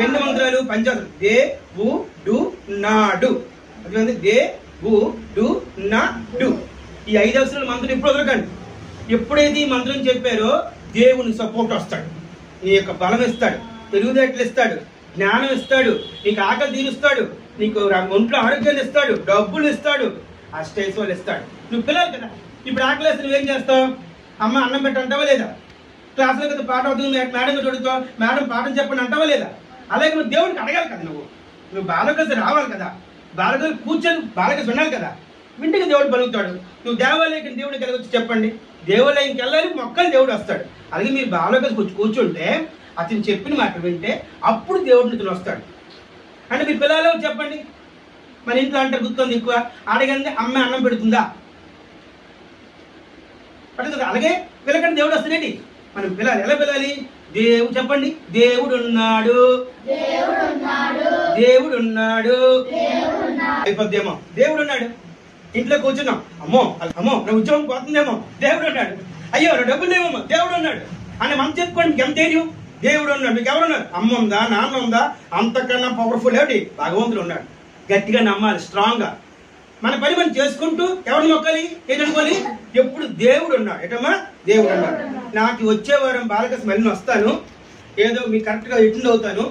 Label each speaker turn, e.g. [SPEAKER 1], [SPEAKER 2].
[SPEAKER 1] రెండు మంత్రాలు పంచాలు దేవుడు అది దేవుడు ఈ 5 అక్షరాల మంత్రం ఎప్పుడు వదలకండి. ఎప్పుడైతే ఈ మంత్రం చెప్పారో దేవుని సపోర్ట్ వస్తాడు, నీ యొక్క బలం ఇస్తాడు, తెలివితేటలు ఇస్తాడు, జ్ఞానం ఇస్తాడు, నీకు ఆకలి తీరుస్తాడు, నీకు ఒంట్లో ఆరోగ్యాన్ని ఇస్తాడు, డబ్బులు ఇస్తాడు, ఆ స్టేజ్ వాళ్ళు ఇస్తాడు. నువ్వు పిల్లలు కదా, ఇప్పుడు ఆకలి వేస్తే నువ్వేం చేస్తావు? అమ్మ అన్నం పెట్టి అంటావా లేదా? క్లాసులో కదా పాఠం అవుతుంది, మేడం చూడుతావు, మేడం పాఠం చెప్పండి అంటావా లేదా? అలాగే నువ్వు దేవుడికి అడగాలి కదా, నువ్వు బాలకృష్ణ రావాలి కదా, బాలకృష్ణ కూర్చొని బాలకృష్ణ వినాలి కదా, వింటికి దేవుడు పలుకుతాడు. నువ్వు దేవాలయానికి దేవుడికి వెళ్ళవచ్చు చెప్పండి, దేవాలయంకి వెళ్ళాలి, మొక్కలు దేవుడు వస్తాడు. అలాగే మీరు బాలకృష్ణ కూర్చుంటే అతను చెప్పిన మాట వింటే అప్పుడు దేవుడిని ఇతను వస్తాడు. అంటే మీ పిల్లలు చెప్పండి, మన ఇంట్లో అంటారు గుర్తుంది ఎక్కువ అడగండి అమ్మ అన్నం పెడుతుందా పడుతుంది. అలాగే పిల్లకంటే దేవుడు వస్తాడండి. మనం పిల్లలు ఎలా పిల్లాలి? దేవుడు చెప్పండి, దేవుడు ఉన్నాడు, దేవుడు ఉన్నాడు అయిపోద్దేమో. దేవుడు ఉన్నాడు, ఇంట్లో కూర్చున్నాం, అమ్మో అమ్మో నా ఉద్యోగం పోతుందేమో, దేవుడు ఉన్నాడు. అయ్యో నా డబ్బులు లేవమ్మో, దేవుడు ఉన్నాడు అని మనం చెప్పుకోండి. మీకు ఎంత ధైర్యం? దేవుడు ఉన్నాడు. మీకు ఎవరున్నారు? అమ్మ ఉందా, నాన్న ఉందా? అంతకన్నా పవర్ఫుల్ ఏమిటి? భగవంతుడు ఉన్నాడు. గట్టిగా నమ్మాలి, స్ట్రాంగ్ గా మన పని మనం చేసుకుంటూ ఎవరిని మొక్కాలి, ఏదనుకోవాలి? ఎప్పుడు దేవుడు ఉన్నాడు. ఏటమ్మా? దేవుడు ఉన్నాడు. నాకు వచ్చే వారం బాలకృష్ణ మళ్ళీ వస్తాను, ఏదో మీకు కరెక్ట్ గా అటెండ్ అవుతాను.